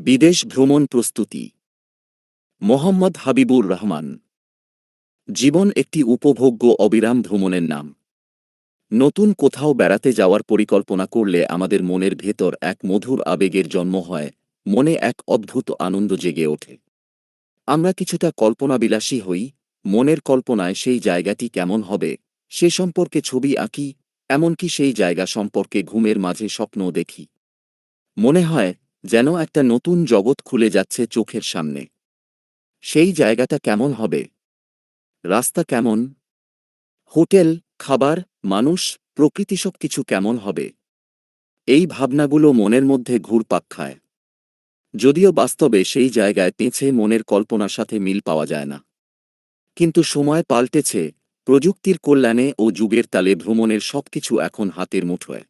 বিদেশ ভ্রমণ প্রস্তুতি। মোহাম্মদ হাবিবুর রহমান। জীবন একটি উপভোগ্য অবিরাম ভ্রমণের নাম। নতুন কোথাও বেড়াতে যাওয়ার পরিকল্পনা করলে আমাদের মনের ভেতর এক মধুর আবেগের জন্ম হয়, মনে এক অদ্ভুত আনন্দ জেগে ওঠে। আমরা কিছুটা কল্পনাবিলাসী হই, মনের কল্পনায় সেই জায়গাটি কেমন হবে সে সম্পর্কে ছবি আঁকি, এমনকি সেই জায়গা সম্পর্কে ঘুমের মাঝে স্বপ্নও দেখি। মনে হয় যেন একটা নতুন জগৎ খুলে যাচ্ছে চোখের সামনে। সেই জায়গাটা কেমন হবে, রাস্তা কেমন, হোটেল, খাবার, মানুষ, প্রকৃতি সবকিছু কেমন হবে, এই ভাবনাগুলো মনের মধ্যে ঘুরপাক খায়। যদিও বাস্তবে সেই জায়গায় পেঁছে মনের কল্পনার সাথে মিল পাওয়া যায় না। কিন্তু সময় পাল্টেছে, প্রযুক্তির কল্যাণে ও যুগের তালে ভ্রমণের সবকিছু এখন হাতের মুঠোয়।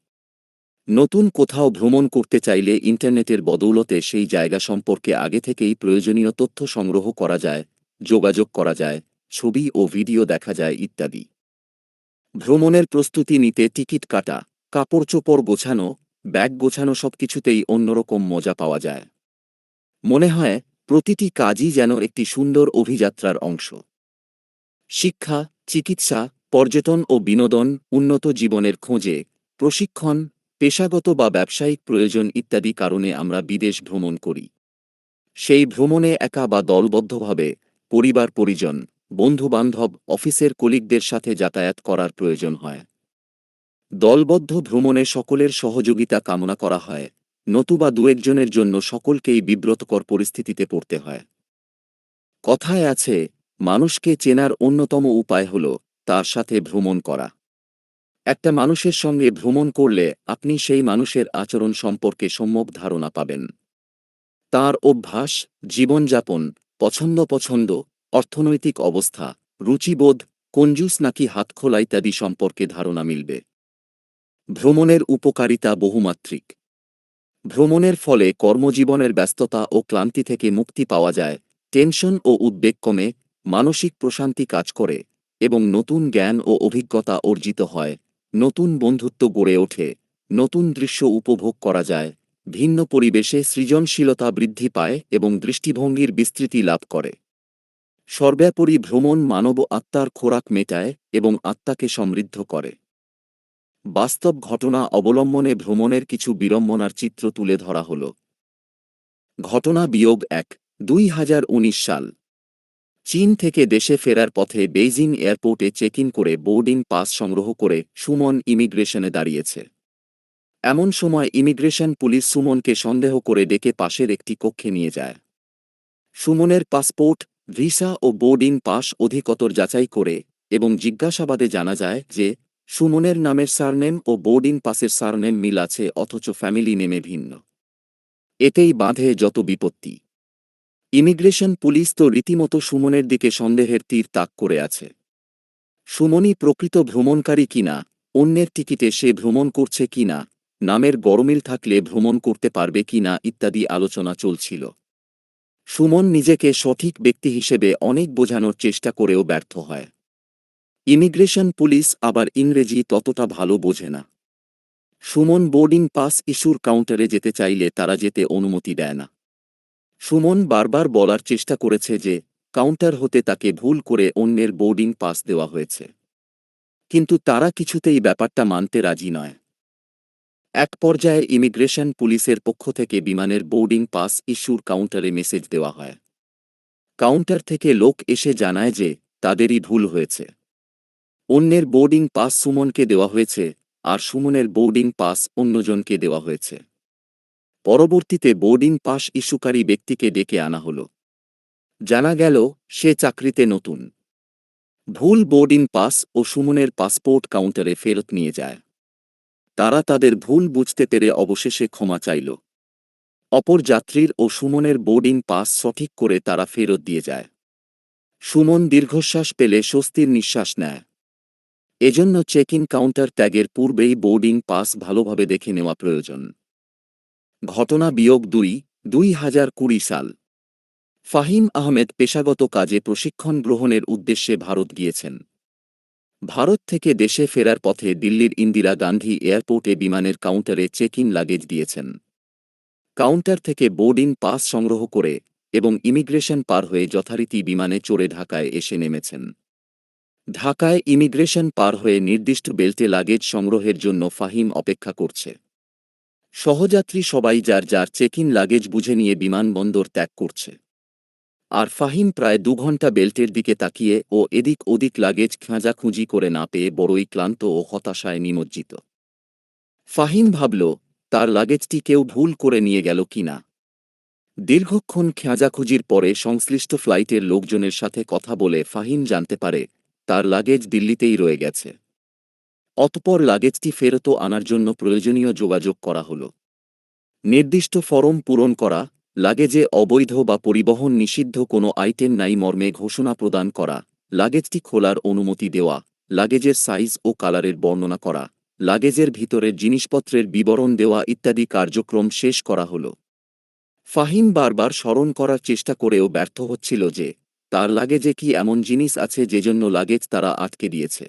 নতুন কোথাও ভ্রমণ করতে চাইলে ইন্টারনেটের বদৌলতে সেই জায়গা সম্পর্কে আগে থেকেই প্রয়োজনীয় তথ্য সংগ্রহ করা যায়, যোগাযোগ করা যায়, ছবি ও ভিডিও দেখা যায় ইত্যাদি। ভ্রমণের প্রস্তুতি নিতে টিকিট কাটা, কাপড়চোপড় গোছানো, ব্যাগ গোছানো সবকিছুতেই অন্যরকম মজা পাওয়া যায়। মনে হয় প্রতিটি কাজই যেন একটি সুন্দর অভিযাত্রার অংশ। শিক্ষা, চিকিৎসা, পর্যটন ও বিনোদন, উন্নত জীবনের খোঁজে, প্রশিক্ষণ, পেশাগত বা ব্যবসায়িক প্রয়োজন ইত্যাদি কারণে আমরা বিদেশ ভ্রমণ করি। সেই ভ্রমণে একা বা দলবদ্ধভাবে, পরিবার পরিজন, বন্ধুবান্ধব, অফিসের কলিগদের সাথে যাতায়াত করার প্রয়োজন হয়। দলবদ্ধ ভ্রমণে সকলের সহযোগিতা কামনা করা হয়, নতুবা দু-একজনের জন্য সকলকেই বিব্রতকর পরিস্থিতিতে পড়তে হয়। কথায় আছে, মানুষকে চেনার অন্যতম উপায় হল তার সাথে ভ্রমণ করা। একটা মানুষের সঙ্গে ভ্রমণ করলে আপনি সেই মানুষের আচরণ সম্পর্কে সম্যক ধারণা পাবেন। তার অভ্যাস, জীবনযাপন, পছন্দ, অর্থনৈতিক অবস্থা, রুচিবোধ, কঞ্জুস নাকি হাতখোলা ইত্যাদি সম্পর্কে ধারণা মিলবে। ভ্রমণের উপকারিতা বহুমাত্রিক। ভ্রমণের ফলে কর্মজীবনের ব্যস্ততা ও ক্লান্তি থেকে মুক্তি পাওয়া যায়, টেনশন ও উদ্বেগ কমে, মানসিক প্রশান্তি কাজ করে, এবং নতুন জ্ঞান ও অভিজ্ঞতা অর্জিত হয়, নতুন বন্ধুত্ব গড়ে ওঠে, নতুন দৃশ্য উপভোগ করা যায়, ভিন্ন পরিবেশে সৃজনশীলতা বৃদ্ধি পায় এবং দৃষ্টিভঙ্গির বিস্তৃতি লাভ করে। সর্বোপরি ভ্রমণ মানব আত্মার খোরাক মেটায় এবং আত্মাকে সমৃদ্ধ করে। বাস্তব ঘটনা অবলম্বনে ভ্রমণের কিছু বিড়ম্বনার চিত্র তুলে ধরা হল। ঘটনা বিয়োগ ১, ২০১৯ সাল। চীন থেকে দেশে ফেরার পথে বেইজিং এয়ারপোর্টে চেক ইন করে বোর্ডিং পাস সংগ্রহ করে সুমন ইমিগ্রেশনে দাঁড়িয়েছে। এমন সময় ইমিগ্রেশন পুলিশ সুমনকে সন্দেহ করে ডেকে পাশের একটি কক্ষে নিয়ে যায়। সুমনের পাসপোর্ট, ভিসা ও বোর্ডিং পাস অধিকতর যাচাই করে এবং জিজ্ঞাসাবাদে জানা যায় যে সুমনের নামের সারনেম ও বোর্ডিং পাসের সারনেম মিল আছে, অথচ ফ্যামিলি নেমে ভিন্ন। এতেই বাঁধে যত বিপত্তি। ইমিগ্রেশন পুলিশ তো রীতিমতো সুমনের দিকে সন্দেহের তীর তাক করে আছে। সুমনই প্রকৃত ভ্রমণকারী কিনা, অন্যের টিকিটে সে ভ্রমণ করছে কিনা, নামের গরমিল থাকলে ভ্রমণ করতে পারবে কিনা ইত্যাদি আলোচনা চলছিল। সুমন নিজেকে সঠিক ব্যক্তি হিসেবে অনেক বোঝানোর চেষ্টা করেও ব্যর্থ হয়। ইমিগ্রেশন পুলিশ আবার ইংরেজি ততটা ভালো বোঝে না। সুমন বোর্ডিং পাস ইস্যুর কাউন্টারে যেতে চাইলে তারা যেতে অনুমতি দেয় না। সুমন বারবার বলার চেষ্টা করেছে যে কাউন্টার হতে তাকে ভুল করে অন্যের বোর্ডিং পাস দেওয়া হয়েছে, কিন্তু তারা কিছুতেই ব্যাপারটা মানতে রাজি নয়। এক পর্যায়ে ইমিগ্রেশন পুলিশের পক্ষ থেকে বিমানের বোর্ডিং পাস ইস্যুর কাউন্টারে মেসেজ দেওয়া হয়। কাউন্টার থেকে লোক এসে জানায় যে তাদেরই ভুল হয়েছে। অন্যের বোর্ডিং পাস সুমনকে দেওয়া হয়েছে, আর সুমনের বোর্ডিং পাস অন্যজনকে দেওয়া হয়েছে। পরবর্তীতে বোর্ডিং পাস ইস্যুকারী ব্যক্তিকে ডেকে আনা হল। জানা গেল সে চাকরিতে নতুন। ভুল বোর্ডিং পাস ও সুমনের পাসপোর্ট কাউন্টারে ফেরত নিয়ে যায়। তারা তাদের ভুল বুঝতে পেরে অবশেষে ক্ষমা চাইল। অপর যাত্রীর ও সুমনের বোর্ডিং পাস সঠিক করে তারা ফেরত দিয়ে যায়। সুমন দীর্ঘশ্বাস পেলে স্বস্তির নিঃশ্বাস নেয়। এজন্য চেক ইন কাউন্টার ত্যাগের পূর্বেই বোর্ডিং পাস ভালোভাবে দেখে নেওয়া প্রয়োজন। ঘটনা বিয়োগ ২, ২০২০ সাল। ফাহিম আহমেদ পেশাগত কাজে প্রশিক্ষণ গ্রহণের উদ্দেশ্যে ভারত গিয়েছেন। ভারত থেকে দেশে ফেরার পথে দিল্লির ইন্দিরা গান্ধী এয়ারপোর্টে বিমানের কাউন্টারে চেক ইন লাগেজ দিয়েছেন। কাউন্টার থেকে বোর্ডিং পাস সংগ্রহ করে এবং ইমিগ্রেশন পার হয়ে যথারীতি বিমানে চড়ে ঢাকায় এসে নেমেছেন। ঢাকায় ইমিগ্রেশন পার হয়ে নির্দিষ্ট বেল্টে লাগেজ সংগ্রহের জন্য ফাহিম অপেক্ষা করছে। সহযাত্রী সবাই যার যার চেক ইন লাগেজ বুঝে নিয়ে বিমানবন্দর ত্যাগ করছে। আর ফাহিম প্রায় 2 ঘণ্টা বেল্টের দিকে তাকিয়ে ও এদিক ওদিক লাগেজ খোঁজাখুঁজি করে না পেয়ে বড়ই ক্লান্ত ও হতাশায় নিমজ্জিত। ফাহিম ভাবল, তার লাগেজটি কেউ ভুল করে নিয়ে গেল কিনা। দীর্ঘক্ষণ খোঁজাখুঁজির পরে সংশ্লিষ্ট ফ্লাইটের লোকজনের সাথে কথা বলে ফাহিম জানতে পারে তার লাগেজ দিল্লিতেই রয়ে গেছে। অতঃপর লাগেজটি ফেরত আনার জন্য প্রয়োজনীয় যোগাযোগ করা হল। নির্দিষ্ট ফরম পূরণ করা, লাগেজে অবৈধ বা পরিবহন নিষিদ্ধ কোনো আইটেম নাই মর্মে ঘোষণা প্রদান করা, লাগেজটি খোলার অনুমতি দেওয়া, লাগেজের সাইজ ও কালারের বর্ণনা করা, লাগেজের ভিতরের জিনিসপত্রের বিবরণ দেওয়া ইত্যাদি কার্যক্রম শেষ করা হল। ফাহিম বারবার স্মরণ করার চেষ্টা করেও ব্যর্থ হচ্ছিল যে তার লাগেজে কি এমন জিনিস আছে যেজন্য লাগেজ তারা আটকে দিয়েছে।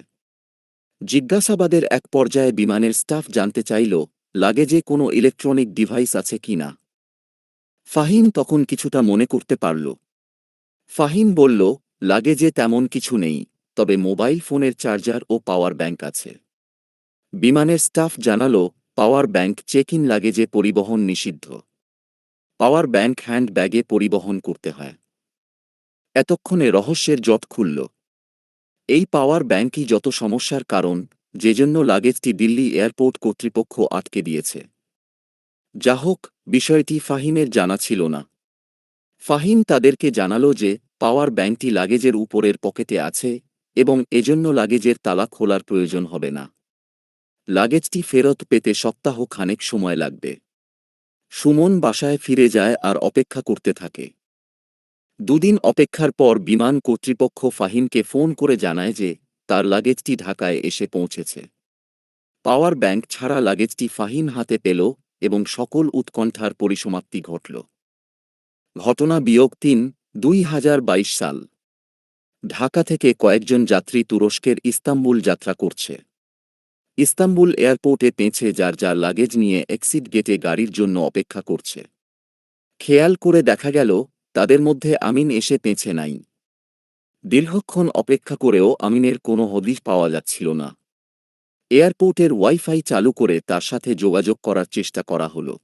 জিজ্ঞাসাবাদের এক পর্যায়ে বিমানের স্টাফ জানতে চাইল লাগেজে কোনো ইলেকট্রনিক ডিভাইস আছে কি না। ফাহিম তখন কিছুটা মনে করতে পারল। ফাহিম বলল, লাগেজে তেমন কিছু নেই, তবে মোবাইল ফোনের চার্জার ও পাওয়ার ব্যাংক আছে। বিমানের স্টাফ জানাল, পাওয়ার ব্যাংক চেক ইন লাগেজে পরিবহন নিষিদ্ধ। পাওয়ার ব্যাংক হ্যান্ড ব্যাগে পরিবহন করতে হয়। এতক্ষণে রহস্যের জট খুলল। এই পাওয়ার ব্যাংকই যত সমস্যার কারণ, যেজন্য লাগেজটি দিল্লি এয়ারপোর্ট কর্তৃপক্ষ আটকে দিয়েছে। যা হোক, বিষয়টি ফাহিমের জানা ছিল না। ফাহিম তাদেরকে জানাল যে পাওয়ার ব্যাংকটি লাগেজের উপরের পকেটে আছে এবং এজন্য লাগেজের তালা খোলার প্রয়োজন হবে না। লাগেজটি ফেরত পেতে সপ্তাহ খানেক সময় লাগবে। সুমন বাসায় ফিরে যায় আর অপেক্ষা করতে থাকে। 2 দিন অপেক্ষার পর বিমান কর্তৃপক্ষ ফাহিমকে ফোন করে জানায় যে তার লাগেজটি ঢাকায় এসে পৌঁছেছে। পাওয়ার ব্যাংক ছাড়া লাগেজটি ফাহিম হাতে পেল এবং সকল উৎকণ্ঠার পরিসমাপ্তি ঘটল। ঘটনা বিয়োগ 3, 2022 সাল। ঢাকা থেকে কয়েকজন যাত্রী তুরস্কের ইস্তাম্বুল যাত্রা করছে। ইস্তাম্বুল এয়ারপোর্টে পৌঁছে যার যার লাগেজ নিয়ে এক্সিট গেটে গাড়ির জন্য অপেক্ষা করছে। খেয়াল করে দেখা গেল তাদের মধ্যে আমিন এসে পৌঁছে নাই। দীর্ঘক্ষণ অপেক্ষা করেও আমিনের কোনো হদিশ পাওয়া যাচ্ছিল না। এয়ারপোর্টের ওয়াইফাই চালু করে তার সাথে যোগাযোগ করার চেষ্টা করা হলো,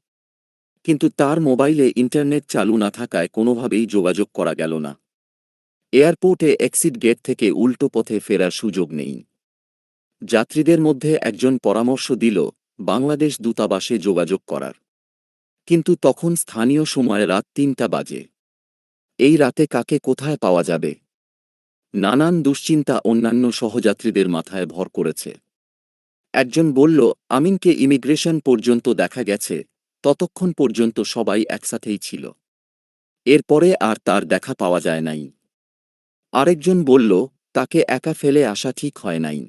কিন্তু তার মোবাইলে ইন্টারনেট চালু না থাকায় কোনোভাবেই যোগাযোগ করা গেল না। এয়ারপোর্টে এক্সিট গেট থেকে উল্টো পথে ফেরার সুযোগ নেই। যাত্রীদের মধ্যে একজন পরামর্শ দিল বাংলাদেশ দূতাবাসে যোগাযোগ করার, কিন্তু তখন স্থানীয় সময় রাত 3টা বাজে। এই রাতে কাকে কোথায় পাওয়া যাবে? নানান দুশ্চিন্তা অন্যান্য সহযাত্রীদের মাথায় ভর করেছে। একজন বলল, আমিনকে ইমিগ্রেশন পর্যন্ত দেখা গেছে, ততক্ষণ পর্যন্ত সবাই একসাথেই ছিল। এরপরে আর তার দেখা পাওয়া যায় নাই। আরেকজন বলল, তাকে একা ফেলে আসা ঠিক হয় নাই।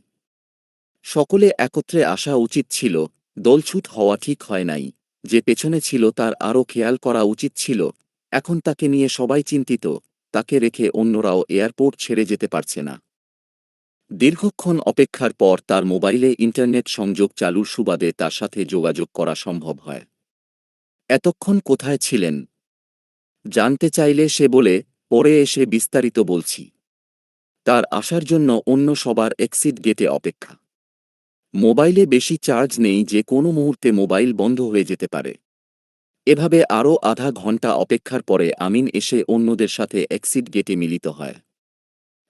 সকলে একত্রে আসা উচিত ছিল, দলছুট হওয়া ঠিক হয় নাই। যে পেছনে ছিল তার আরও খেয়াল করা উচিত ছিল। এখন তাকে নিয়ে সবাই চিন্তিত, তাকে রেখে অন্যরাও এয়ারপোর্ট ছেড়ে যেতে পারছে না। দীর্ঘক্ষণ অপেক্ষার পর তার মোবাইলে ইন্টারনেট সংযোগ চালুর সুবাদে তার সাথে যোগাযোগ করা সম্ভব হয়। এতক্ষণ কোথায় ছিলেন জানতে চাইলে সে বলে, পরে এসে বিস্তারিত বলছি। তার আসার জন্য অন্য সবার এক্সিট গেটে অপেক্ষা। মোবাইলে বেশি চার্জ নেই, যে কোনো মুহূর্তে মোবাইল বন্ধ হয়ে যেতে পারে। এভাবে আরও আধা ঘণ্টা অপেক্ষার পরে আমিন এসে অন্যদের সাথে এক্সিট গেটে মিলিত হয়।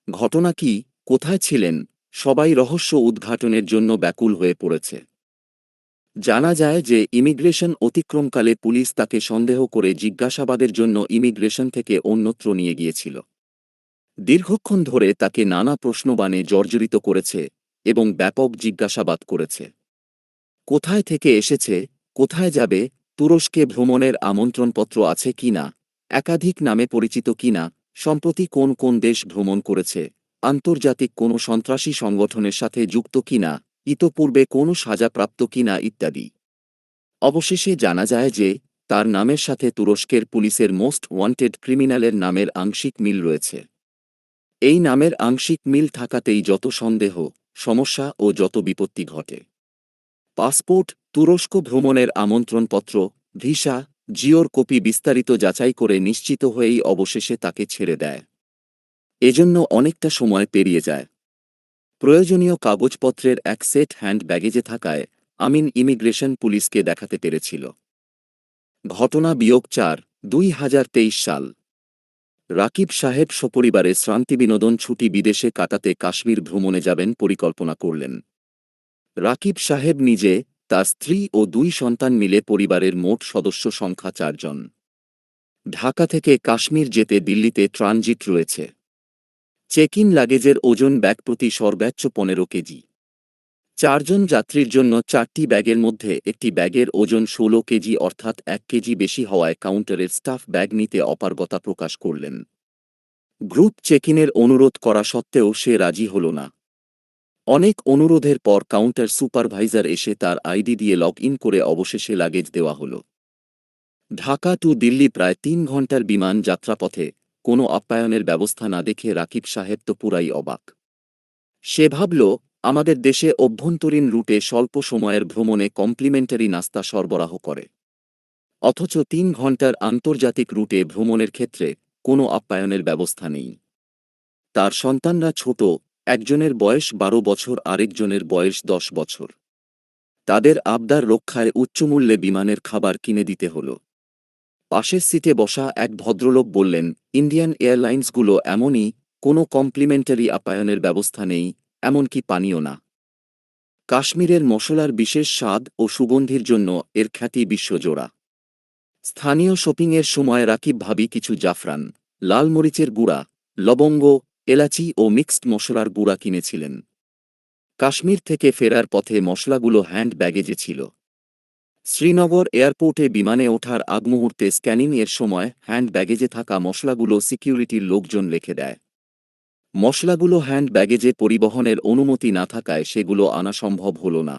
ঘটনা কি, কোথায় ছিলেন, সবাই রহস্য উদ্ঘাটনের জন্য ব্যাকুল হয়ে পড়েছে। জানা যায় যে ইমিগ্রেশন অতিক্রমকালে পুলিশ তাকে সন্দেহ করে জিজ্ঞাসাবাদের জন্য ইমিগ্রেশন থেকে অন্যত্র নিয়ে গিয়েছিল। দীর্ঘক্ষণ ধরে তাকে নানা প্রশ্নবাণে জর্জরিত করেছে এবং ব্যাপক জিজ্ঞাসাবাদ করেছে। কোথায় থেকে এসেছে, কোথায় যাবে, তুরস্কে ভ্রমণের আমন্ত্রণপত্র আছে কিনা, একাধিক নামে পরিচিত কিনা, সম্প্রতি কোন কোন দেশ ভ্রমণ করেছে, আন্তর্জাতিক কোনো সন্ত্রাসী সংগঠনের সাথে যুক্ত কিনা, ইতপূর্বে কোনো সাজাপ্রাপ্ত কিনা ইত্যাদি। অবশেষে জানা যায় যে তার নামের সাথে তুরস্কের পুলিশের মোস্ট ওয়ান্টেড ক্রিমিনালের নামের আংশিক মিল রয়েছে। এই নামের আংশিক মিল থাকাতেই যত সন্দেহ, সমস্যা ও যত বিপত্তি ঘটে। পাসপোর্ট, তুরস্ক ভ্রমণের আমন্ত্রণপত্র, ভিসা, জিওর কপি বিস্তারিত যাচাই করে নিশ্চিত হয়েই অবশেষে তাকে ছেড়ে দেয়। এজন্য অনেকটা সময় পেরিয়ে যায়। প্রয়োজনীয় কাগজপত্রের এক সেট হ্যান্ড ব্যাগেজে থাকায় আমিন ইমিগ্রেশন পুলিশকে দেখাতে পেরেছিল। ঘটনা -4 2023 সাল। রাকিব সাহেব সপরিবারে শ্রান্তিবিনোদন ছুটি বিদেশে কাটাতে কাশ্মীর ভ্রমণে যাবেন পরিকল্পনা করলেন। রাকিব সাহেব নিজে, তার স্ত্রী ও 2 সন্তান মিলে পরিবারের মোট সদস্য সংখ্যা 4 জন। ঢাকা থেকে কাশ্মীর যেতে দিল্লিতে ট্রানজিট রয়েছে। চেক ইন লাগেজের ওজন ব্যাগ প্রতি সর্বোচ্চ 15 কেজি। 4 জন যাত্রীর জন্য 4টি ব্যাগের মধ্যে একটি ব্যাগের ওজন 16 কেজি অর্থাৎ 1 কেজি বেশি হওয়ায় কাউন্টারের স্টাফ ব্যাগ নিতে অপারগতা প্রকাশ করলেন। গ্রুপ চেক ইনের অনুরোধ করা সত্ত্বেও সে রাজি হল না। অনেক অনুরোধের পর কাউন্টার সুপারভাইজার এসে তার আইডি দিয়ে লগ ইন করে অবশেষে লাগেজ দেওয়া হল। ঢাকা টু দিল্লি প্রায় 3 ঘণ্টার বিমান যাত্রাপথে কোনো আপ্যায়নের ব্যবস্থা না দেখে রাকিব সাহেব তো পুরাই অবাক। সে ভাবল, আমাদের দেশে অভ্যন্তরীণ রুটে স্বল্প সময়ের ভ্রমণে কমপ্লিমেন্টারি নাস্তা সরবরাহ করে, অথচ 3 ঘণ্টার আন্তর্জাতিক রুটে ভ্রমণের ক্ষেত্রে কোনো আপ্যায়নের ব্যবস্থা নেই। তার সন্তানরা ছোট, একজনের বয়স 12 বছর আরেকজনের বয়স 10 বছর। তাদের আবদার রক্ষায় উচ্চমূল্যে বিমানের খাবার কিনে দিতে হল। পাশের সিটে বসা এক ভদ্রলোক বললেন, ইন্ডিয়ান এয়ারলাইন্সগুলো এমনই, কোনো কমপ্লিমেন্টারি আপ্যায়নের ব্যবস্থা নেই, এমনকি পানীয় না। কাশ্মীরের মশলার বিশেষ স্বাদ ও সুগন্ধির জন্য এর খ্যাতি বিশ্বজোড়া। স্থানীয় শপিংয়ের সময় রাকিব ভাবি কিছু জাফরান, লাল মরিচের গুঁড়া, লবঙ্গ, এলাচি ও মিক্সড মশলার গুঁড়া কিনেছিলেন। কাশ্মীর থেকে ফেরার পথে মশলাগুলো হ্যান্ড ব্যাগেজে ছিল। শ্রীনগর এয়ারপোর্টে বিমানে ওঠার আগমুহূর্তে স্ক্যানিং এর সময় হ্যান্ড ব্যাগেজে থাকা মশলাগুলো সিকিউরিটির লোকজন রেখে দেয়। মশলাগুলো হ্যান্ড ব্যাগেজে পরিবহনের অনুমতি না থাকায় সেগুলো আনা সম্ভব হল না।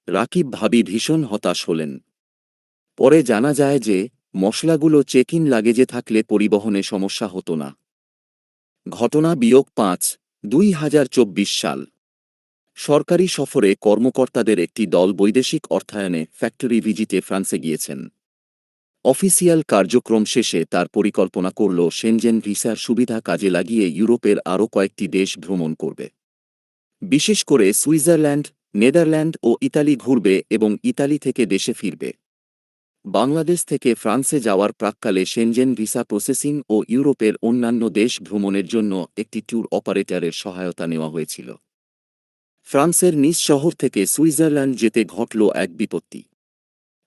রাকিব ভাবি ভীষণ হতাশ হলেন। পরে জানা যায় যে মশলাগুলো চেক ইন লাগেজে থাকলে পরিবহনে সমস্যা হতো না। ঘটনা -5 2024 সাল। সরকারি সফরে কর্মকর্তাদের একটি দল বৈদেশিক অর্থায়নে ফ্যাক্টরি ভিজিটে ফ্রান্সে গিয়েছেন। অফিসিয়াল কার্যক্রম শেষে তার পরিকল্পনা করল শেনজেন ভিসার সুবিধা কাজে লাগিয়ে ইউরোপের আরও কয়েকটি দেশ ভ্রমণ করবে। বিশেষ করে সুইজারল্যান্ড, নেদারল্যান্ড ও ইতালি ঘুরবে এবং ইতালি থেকে দেশে ফিরবে। বাংলাদেশ থেকে ফ্রান্সে যাওয়ার প্রাক্কালে শেনজেন ভিসা প্রসেসিং ও ইউরোপের অন্যান্য দেশ ভ্রমণের জন্য একটি ট্যুর অপারেটরের সহায়তা নেওয়া হয়েছিল। ফ্রান্সের নিস শহর থেকে সুইজারল্যান্ড যেতে ঘটল এক বিপত্তি।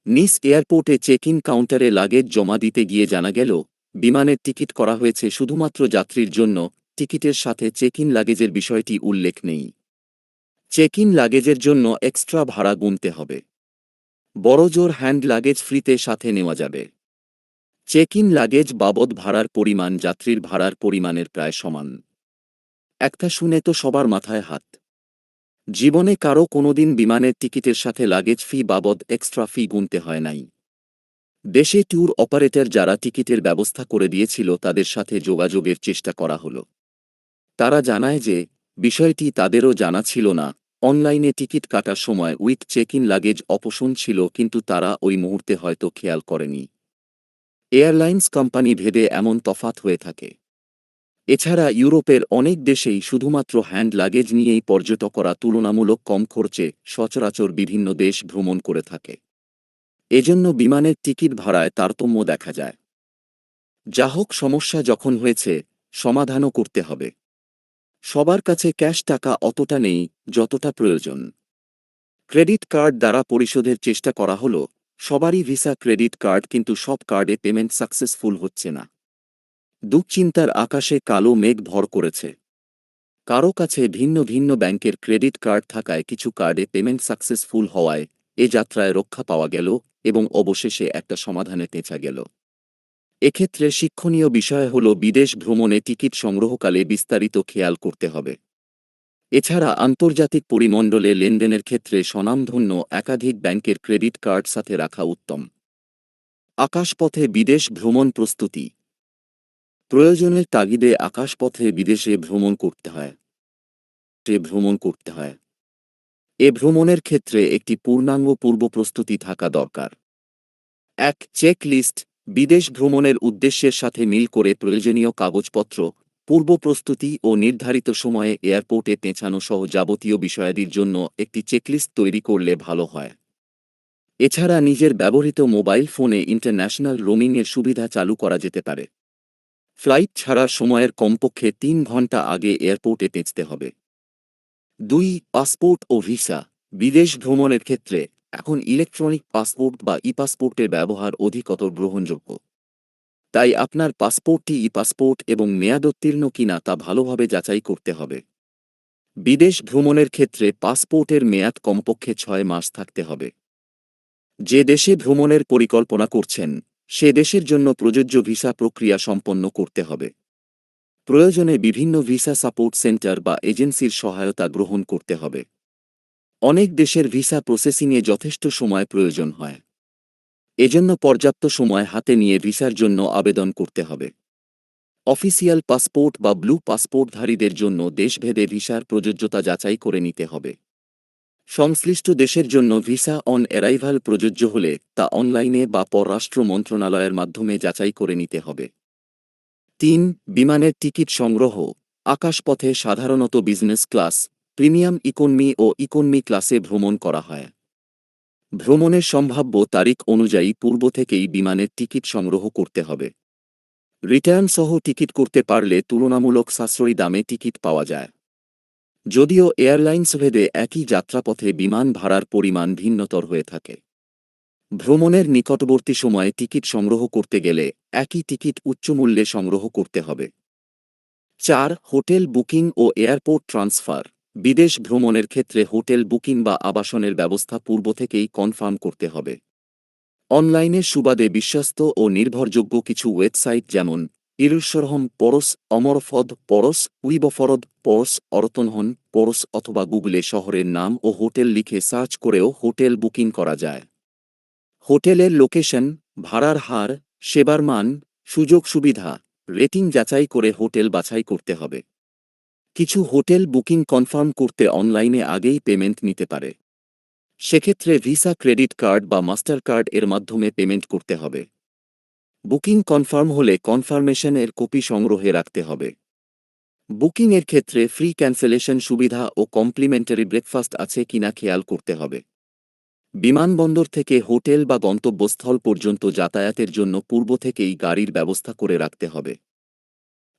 নিস এয়ারপোর্টে চেক ইন কাউন্টারে লাগেজ জমা দিতে গিয়ে জানা গেল, বিমানের টিকিট করা হয়েছে শুধুমাত্র যাত্রীর জন্য, টিকিটের সাথে চেক ইন লাগেজের বিষয়টি উল্লেখ নেই। চেক ইন লাগেজের জন্য এক্সট্রা ভাড়া গুনতে হবে। বড়জোর হ্যান্ড লাগেজ ফ্রিতে সাথে নেওয়া যাবে। চেক ইন লাগেজ বাবদ ভাড়ার পরিমাণ যাত্রীর ভাড়ার পরিমাণের প্রায় সমান। একটা শুনে তো সবার মাথায় হাত। জীবনে কারও কোনোদিন বিমানের টিকিটের সাথে লাগেজ ফি বাবদ এক্সট্রা ফি গুনতে হয় নাই। দেশে ট্যুর অপারেটর যারা টিকিটের ব্যবস্থা করে দিয়েছিল তাদের সাথে যোগাযোগের চেষ্টা করা হলো। তারা জানায় যে বিষয়টি তাদেরও জানা ছিল না। অনলাইনে টিকিট কাটার সময় with check in luggage option ছিল, কিন্তু তারা ওই মুহূর্তে হয়তো খেয়াল করেনি। এয়ারলাইন্স কোম্পানি ভেদে এমন তফাৎ হয়ে থাকে। এছাড়া ইউরোপের অনেক দেশেই শুধুমাত্র হ্যান্ড লাগেজ নিয়েই পর্যটকরা তুলনামূলক কম খরচে সচরাচর বিভিন্ন দেশ ভ্রমণ করে থাকে। এজন্য বিমানের টিকিট ভাড়ায় তারতম্য দেখা যায়। যা হোক, সমস্যা যখন হয়েছে, সমাধানও করতে হবে। সবার কাছে ক্যাশ টাকা অতটা নেই যতটা প্রয়োজন। ক্রেডিট কার্ড দ্বারা পরিশোধের চেষ্টা করা হলো। সবারই ভিসা ক্রেডিট কার্ড, কিন্তু সব কার্ডে পেমেন্ট সাকসেসফুল হচ্ছে না। দুশ্চিন্তার আকাশে কালো মেঘ ভর করেছে। কারো কাছে ভিন্ন ভিন্ন ব্যাংকের ক্রেডিট কার্ড থাকায় কিছু কার্ডে পেমেন্ট সাকসেসফুল হওয়ায় এ যাত্রায় রক্ষা পাওয়া গেল এবং অবশেষে একটা সমাধানে পৌঁছা গেল। এক্ষেত্রে শিক্ষণীয় বিষয় হল, বিদেশ ভ্রমণে টিকিট সংগ্রহকালে বিস্তারিত খেয়াল করতে হবে। এছাড়া আন্তর্জাতিক পরিমণ্ডলে লেনদেনের ক্ষেত্রে স্বনামধন্য একাধিক ব্যাংকের ক্রেডিট কার্ড সাথে রাখা উত্তম। আকাশপথে বিদেশ ভ্রমণ প্রস্তুতি। প্রয়োজনের তাগিদে আকাশপথে বিদেশে ভ্রমণ করতে হয়। এ ভ্রমণের ক্ষেত্রে একটি পূর্ণাঙ্গ পূর্ব প্রস্তুতি থাকা দরকার। চেক লিস্ট, বিদেশ ভ্রমণের উদ্দেশ্যের সাথে মিল করে প্রয়োজনীয় কাগজপত্র, পূর্ব প্রস্তুতি ও নির্ধারিত সময়ে এয়ারপোর্টে পৌঁছানো সহ যাবতীয় বিষয়াদির জন্য একটি চেকলিস্ট তৈরি করলে ভালো হয়। এছাড়া নিজের ব্যবহৃত মোবাইল ফোনে ইন্টারন্যাশনাল রোমিংয়ের সুবিধা চালু করা যেতে পারে। ফ্লাইট ছাড়ার সময়ের কমপক্ষে ৩ ঘণ্টা আগে এয়ারপোর্টে পৌঁছতে হবে। ২. পাসপোর্ট ও ভিসা। বিদেশ ভ্রমণের ক্ষেত্রে এখন ইলেকট্রনিক পাসপোর্ট বা ই-পাসপোর্টের ব্যবহার অধিকতর গ্রহণযোগ্য। তাই আপনার পাসপোর্টটি ই-পাসপোর্ট এবং মেয়াদোত্তীর্ণ কিনা তা ভালোভাবে যাচাই করতে হবে। বিদেশ ভ্রমণের ক্ষেত্রে পাসপোর্টের মেয়াদ কমপক্ষে ৬ মাস থাকতে হবে। যে দেশে ভ্রমণের পরিকল্পনা করছেন, সে দেশের জন্য প্রযোজ্য ভিসা প্রক্রিয়া সম্পন্ন করতে হবে। প্রয়োজনে বিভিন্ন ভিসা সাপোর্ট সেন্টার বা এজেন্সির সহায়তা গ্রহণ করতে হবে। অনেক দেশের ভিসা প্রসেসিংয়ে যথেষ্ট সময় প্রয়োজন হয়। এজন্য পর্যাপ্ত সময় হাতে নিয়ে ভিসার জন্য আবেদন করতে হবে। অফিসিয়াল পাসপোর্ট বা ব্লু পাসপোর্টধারীদের জন্য দেশভেদে ভিসার প্রযোজ্যতা যাচাই করে নিতে হবে। সংশ্লিষ্ট দেশের জন্য ভিসা অন অ্যারাইভাল প্রযোজ্য হলে তা অনলাইনে বা পররাষ্ট্র মন্ত্রণালয়ের মাধ্যমে যাচাই করে নিতে হবে। ৩. বিমানের টিকিট সংগ্রহ। আকাশপথে সাধারণত বিজনেস ক্লাস, প্রিমিয়াম ইকোনমি ও ইকোনমি ক্লাসে ভ্রমণ করা হয়। ভ্রমণের সম্ভাব্য তারিখ অনুযায়ী পূর্ব থেকেই বিমানের টিকিট সংগ্রহ করতে হবে। রিটার্ন সহ টিকিট করতে পারলে তুলনামূলক সাশ্রয়ী দামে টিকিট পাওয়া যায়। যদিও এয়ারলাইন্স ভেদে একই যাত্রাপথে বিমান ভাড়ার পরিমাণ ভিন্নতর হয়ে থাকে। ভ্রমণের নিকটবর্তী সময়ে টিকিট সংগ্রহ করতে গেলে একই টিকিট উচ্চমূল্যে সংগ্রহ করতে হবে। ৪. হোটেল বুকিং ও এয়ারপোর্ট ট্রান্সফার। বিদেশ ভ্রমণের ক্ষেত্রে হোটেল বুকিং বা আবাসনের ব্যবস্থা পূর্ব থেকেই কনফার্ম করতে হবে। অনলাইনে সুবাদে বিশ্বস্ত ও নির্ভরযোগ্য কিছু ওয়েবসাইট যেমন ইরুশরহম পরস, অমরফদ পরস, উইবফরদ পরস, অরতনহন পরস অথবা গুগলে শহরের নাম ও হোটেল লিখে সার্চ করেও হোটেল বুকিং করা যায়। হোটেলের লোকেশন, ভাড়ার হার, সেবার মান, সুযোগ সুবিধা, রেটিং যাচাই করে হোটেল বাছাই করতে হবে। কিছু হোটেল বুকিং কনফার্ম করতে অনলাইনে আগেই পেমেন্ট নিতে পারে। সেক্ষেত্রে ভিসা, ক্রেডিট কার্ড বা মাস্টার কার্ড এর মাধ্যমে পেমেন্ট করতে হবে। বুকিং কনফার্ম হলে কনফার্মেশনের কপি সংগ্রহে রাখতে হবে। বুকিংয়ের ক্ষেত্রে ফ্রি ক্যান্সেলেশন সুবিধা ও কমপ্লিমেন্টারি ব্রেকফাস্ট আছে কিনা খেয়াল করতে হবে। বিমানবন্দর থেকে হোটেল বা গন্তব্যস্থল পর্যন্ত যাতায়াতের জন্য পূর্ব থেকেই গাড়ির ব্যবস্থা করে রাখতে হবে।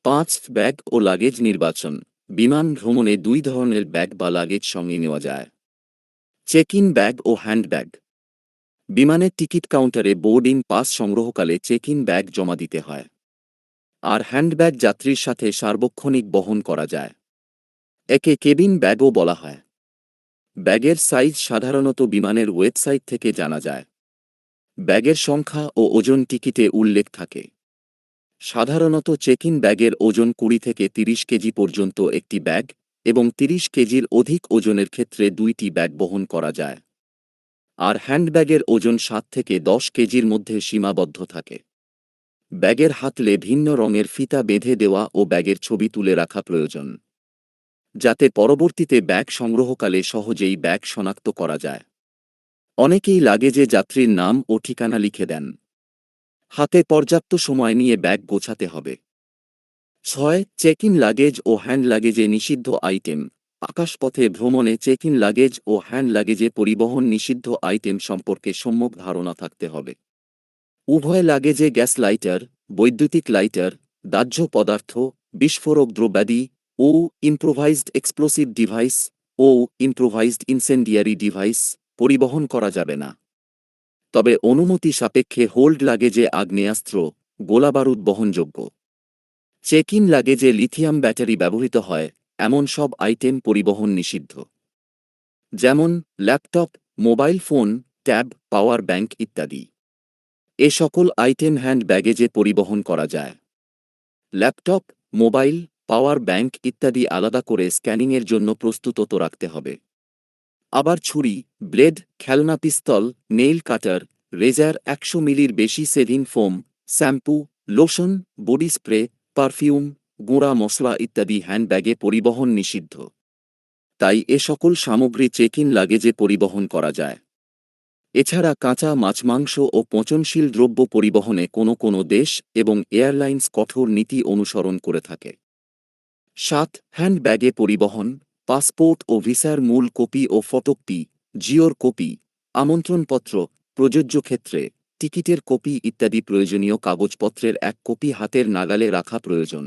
৫. ব্যাগ ও লাগেজ নির্বাচন। বিমান ভ্রমণে ২ ধরনের ব্যাগ বা লাগেজ সঙ্গে নেওয়া যায়। চেক ইন ব্যাগ ও হ্যান্ডব্যাগ। বিমানের টিকিট কাউন্টারে বোর্ডিং পাস সংগ্রহকালে চেক ইন ব্যাগ জমা দিতে হয়। আর হ্যান্ডব্যাগ যাত্রীর সাথে সার্বক্ষণিক বহন করা যায়। একে কেবিন ব্যাগও বলা হয়। ব্যাগের সাইজ সাধারণত বিমানের ওয়েবসাইট থেকে জানা যায়। ব্যাগের সংখ্যা ও ওজন টিকিটে উল্লেখ থাকে। সাধারণত চেক ইন ব্যাগের ওজন ২০ থেকে ৩০ কেজি পর্যন্ত একটি ব্যাগ এবং ৩০ কেজির অধিক ওজনের ক্ষেত্রে ২টি ব্যাগ বহন করা যায়। আর হ্যান্ডব্যাগের ওজন ৭ থেকে ১০ কেজির মধ্যে সীমাবদ্ধ থাকে। ব্যাগের হাতলে ভিন্ন রঙের ফিতা বেঁধে দেওয়া ও ব্যাগের ছবি তুলে রাখা প্রয়োজন, যাতে পরবর্তীতে ব্যাগ সংগ্রহকালে সহজেই ব্যাগ শনাক্ত করা যায়। অনেকেই লাগেজে যাত্রীর নাম ও ঠিকানা লিখে দেন। হাতে পর্যাপ্ত সময় নিয়ে ব্যাগ গোছাতে হবে। ৬. চেক ইন লাগেজ ও হ্যান্ড লাগেজে নিষিদ্ধ আইটেম। আকাশপথে ভ্রমণে চেক ইন লাগেজ ও হ্যান্ড লাগেজে পরিবহন নিষিদ্ধ আইটেম সম্পর্কে সম্যক ধারণা থাকতে হবে। উভয় লাগেজে গ্যাস লাইটার, বৈদ্যুতিক লাইটার, দাহ্য পদার্থ, বিস্ফোরক দ্রব্যাদি ও ইম্প্রোভাইজড এক্সপ্লোসিভ ডিভাইস ও ইম্প্রোভাইজড ইনসেন্ডিয়ারি ডিভাইস পরিবহন করা যাবে না। তবে অনুমতি সাপেক্ষে হোল্ড লাগেজে আগ্নেয়াস্ত্র, গোলাবারুদ বহনযোগ্য। চেক ইন লাগেজে লিথিয়াম ব্যাটারি ব্যবহৃত হয় এমন সব আইটেম পরিবহন নিষিদ্ধ। যেমন laptop, mobile phone, tab, power bank ইত্যাদি। এ সকল আইটেম হ্যান্ড ব্যাগেজে পরিবহন করা যায়। ল্যাপটপ, মোবাইল, পাওয়ার ব্যাংক ইত্যাদি আলাদা করে স্ক্যানিংয়ের জন্য প্রস্তুত রাখতে হবে। আবার ছুরি, ব্লেড, খেলনা পিস্তল, নেইল কাটার, রেজার, ১০০ মিলির বেশি saving foam, shampoo, lotion, body spray, perfume, গুঁড়া মশলা ইত্যাদি হ্যান্ডব্যাগে পরিবহন নিষিদ্ধ। তাই এ সকল সামগ্রী চেক ইন লাগেজে পরিবহন করা যায়। এছাড়া কাঁচা মাছ মাংস ও পচনশীল দ্রব্য পরিবহনে কোনো কোনো দেশ এবং এয়ারলাইন্স কঠোর নীতি অনুসরণ করে থাকে। ৭. হ্যান্ডব্যাগে পরিবহন, পাসপোর্ট ও ভিসার মূল কপি ও ফটোকপি, জিওর কপি, আমন্ত্রণপত্র, প্রযোজ্য ক্ষেত্রে টিকিটের কপি ইত্যাদি প্রয়োজনীয় কাগজপত্রের এক কপি হাতের নাগালে রাখা প্রয়োজন।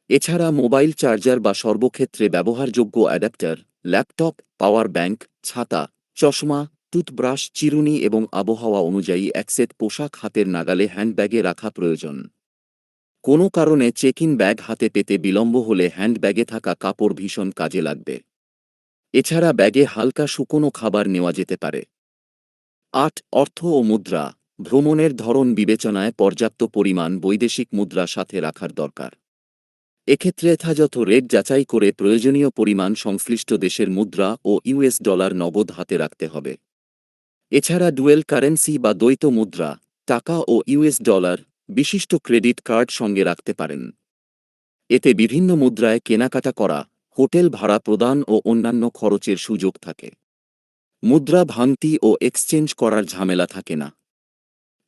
এছাড়া মোবাইল চার্জার বা সর্বক্ষেত্রে ব্যবহারযোগ্য অ্যাডাপ্টার, ল্যাপটপ, পাওয়ার ব্যাংক, ছাতা, চশমা, টুথব্রাশ, চিরুনি এবং আবহাওয়া অনুযায়ী এক সেট পোশাক হাতের নাগালে হ্যান্ডব্যাগে রাখা প্রয়োজন। কোনো কারণে চেক ইন ব্যাগ হাতে পেতে বিলম্ব হলে হ্যান্ডব্যাগে থাকা কাপড় ভীষণ কাজে লাগবে। এছাড়া ব্যাগে হালকা শুকনো খাবার নেওয়া যেতে পারে। ৮. অর্থ ও মুদ্রা, ভ্রমণের ধরন বিবেচনায় পর্যাপ্ত পরিমাণ বৈদেশিক মুদ্রা সাথে রাখার দরকার। এক্ষেত্রে যথাযথ রেট যাচাই করে প্রয়োজনীয় পরিমাণ সংশ্লিষ্ট দেশের মুদ্রা ও ইউএস ডলার নগদ হাতে রাখতে হবে। এছাড়া ডুয়েল কারেন্সি বা দ্বৈত মুদ্রা, টাকা ও ইউএস ডলার, বিশিষ্ট ক্রেডিট কার্ড সঙ্গে রাখতে পারেন। এতে বিভিন্ন মুদ্রায় কেনাকাটা করা, হোটেল ভাড়া প্রদান ও অন্যান্য খরচের সুযোগ থাকে। মুদ্রা ভাঙতি ও এক্সচেঞ্জ করার ঝামেলা থাকে না।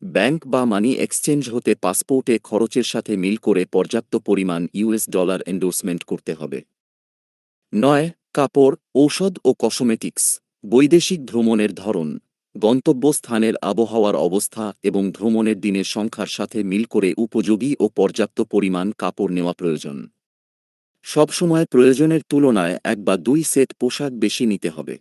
ব্যাংক বা মানি এক্সচেঞ্জ হতে পাসপোর্টে খরচের সাথে মিল করে পর্যাপ্ত পরিমাণ ইউএস ডলার এন্ডোর্সমেন্ট করতে হবে। ৯. কাপড়, ঔষধ ও কসমেটিক্স, বৈদেশিক ভ্রমণের ধরন, গন্তব্যস্থানের আবহাওয়ার অবস্থা এবং ভ্রমণের দিনের সংখ্যার সাথে মিল করে উপযোগী ও পর্যাপ্ত পরিমাণ কাপড় নেওয়া প্রয়োজন। সবসময় প্রয়োজনের তুলনায় ১ বা ২ সেট পোশাক বেশি নিতে হবে।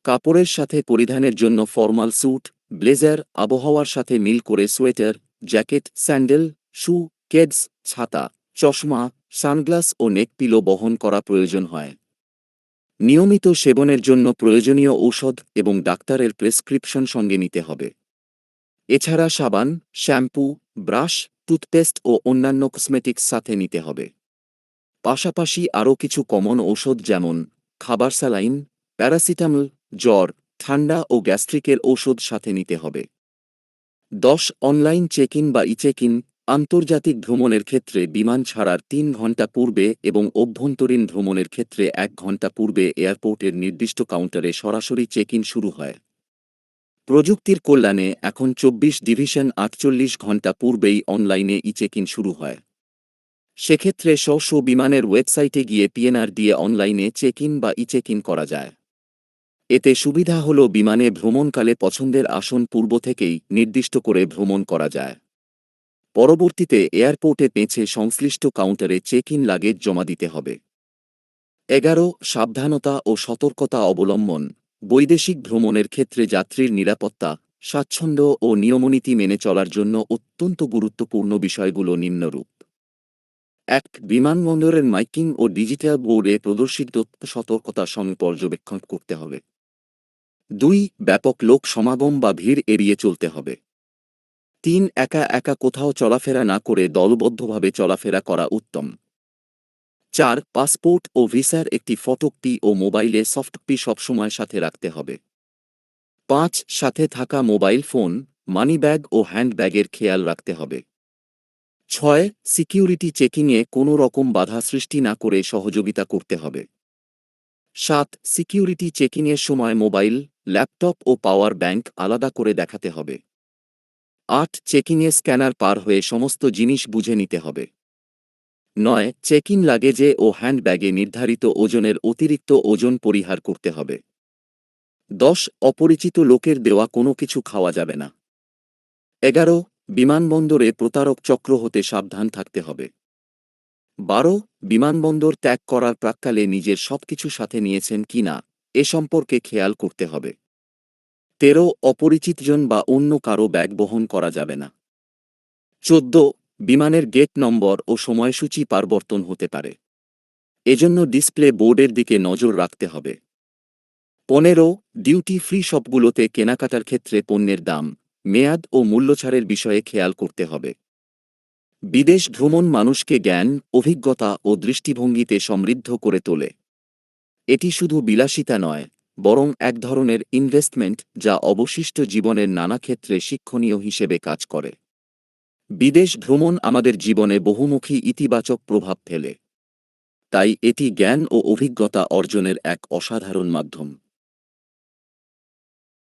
কাপড়ের সাথে পরিধানের জন্য ফর্মাল স্যুট, ব্লেজার, আবহাওয়ার সাথে মিল করে সোয়েটার, জ্যাকেট, স্যান্ডেল, শু, কেডস, ছাতা, চশমা, সানগ্লাস ও নেকপিলো বহন করা প্রয়োজন হয়। নিয়মিত সেবনের জন্য প্রয়োজনীয় ঔষধ এবং ডাক্তারের প্রেসক্রিপশন সঙ্গে নিতে হবে। এছাড়া সাবান, শ্যাম্পু, ব্রাশ, টুথপেস্ট ও অন্যান্য কসমেটিক্স সাথে নিতে হবে। পাশাপাশি আরও কিছু কমন ঔষধ যেমন খাবার, স্যালাইন, প্যারাসিটামল, জ্বর, ঠান্ডা ও গ্যাস্ট্রিকের ঔষধ সাথে নিতে হবে। ১০. অনলাইন চেক ইন বা চেক ইন, আন্তর্জাতিক ভ্রমণের ক্ষেত্রে বিমান ছাড়ার ৩ ঘণ্টা পূর্বে এবং অভ্যন্তরীণ ভ্রমণের ক্ষেত্রে ১ ঘণ্টা পূর্বে এয়ারপোর্টের নির্দিষ্ট কাউন্টারে সরাসরি চেক ইন শুরু হয়। প্রযুক্তির কল্যাণে এখন ২৪ ডিভিশন ৪৮ ঘণ্টা পূর্বেই অনলাইনে চেক ইন শুরু হয়। সেক্ষেত্রে স্ব বিমানের ওয়েবসাইটে গিয়ে পিএনআর দিয়ে অনলাইনে চেক ইন বা চেক ইন করা যায়। এতে সুবিধা হল বিমানে ভ্রমণকালে পছন্দের আসন পূর্ব থেকেই নির্দিষ্ট করে ভ্রমণ করা যায়। পরবর্তীতে এয়ারপোর্টে পৌঁছে সংশ্লিষ্ট কাউন্টারে চেক ইন লাগেজ জমা দিতে হবে। ১১. সাবধানতা ও সতর্কতা অবলম্বন, বৈদেশিক ভ্রমণের ক্ষেত্রে যাত্রীর নিরাপত্তা, স্বাচ্ছন্দ্য ও নিয়মনীতি মেনে চলার জন্য অত্যন্ত গুরুত্বপূর্ণ বিষয়গুলো নিম্নরূপ। ১. বিমানবন্দরের মাইকিং ও ডিজিটাল বোর্ডে প্রদর্শিত সতর্কতার সঙ্গে পর্যবেক্ষণ করতে হবে। ২. ব্যাপক লোক সমাগম বা ভিড় এড়িয়ে চলতে হবে। ৩. একা একা কোথাও চলাফেরা না করে দলবদ্ধভাবে চলাফেরা করা উত্তম। ৪. পাসপোর্ট ও ভিসার একটি ফটোকপি ও মোবাইলে সফটকপি সবসময় সাথে রাখতে হবে। ৫. সাথে থাকা মোবাইল ফোন, মানিব্যাগ ও হ্যান্ডব্যাগের খেয়াল রাখতে হবে। ৬. সিকিউরিটি চেকিংয়ে কোনো রকম বাধা সৃষ্টি না করে সহযোগিতা করতে হবে। ৭. সিকিউরিটি চেকিংয়ের সময় মোবাইল, ল্যাপটপ ও পাওয়ার ব্যাংক আলাদা করে দেখাতে হবে। ৮. চেকিংয়ে স্ক্যানার পার হয়ে সমস্ত জিনিস বুঝে নিতে হবে। ৯. চেক ইন লাগেজে ও হ্যান্ডব্যাগে নির্ধারিত ওজনের অতিরিক্ত ওজন পরিহার করতে হবে। ১০. অপরিচিত লোকের দেওয়া কোনো কিছু খাওয়া যাবে না। ১১. বিমানবন্দরে প্রতারক চক্র হতে সাবধান থাকতে হবে। ১২. বিমানবন্দর ত্যাগ করার প্রাক্কালে নিজের সবকিছু সাথে নিয়েছেন কিনা এ সম্পর্কে খেয়াল করতে হবে। ১৩. অপরিচিতজন বা অন্য কারো ব্যাগ বহন করা যাবে না। ১৪. বিমানের গেট নম্বর ও সময়সূচি পরিবর্তন হতে পারে। এজন্য ডিসপ্লে বোর্ডের দিকে নজর রাখতে হবে। ১৫. ডিউটি ফ্রি শপগুলোতে কেনাকাটার ক্ষেত্রে পণ্যের দাম, মেয়াদ ও মূল্যছাড়ের বিষয়ে খেয়াল করতে হবে। বিদেশ ভ্রমণ মানুষকে জ্ঞান, অভিজ্ঞতা ও দৃষ্টিভঙ্গিতে সমৃদ্ধ করে তোলে। এটি শুধু বিলাসিতা নয়, বরং এক ধরনের ইনভেস্টমেন্ট যা অবশিষ্ট জীবনের নানা ক্ষেত্রে শিক্ষণীয় হিসেবে কাজ করে। বিদেশ ভ্রমণ আমাদের জীবনে বহুমুখী ইতিবাচক প্রভাব ফেলে। তাই এটি জ্ঞান ও অভিজ্ঞতা অর্জনের এক অসাধারণ মাধ্যম।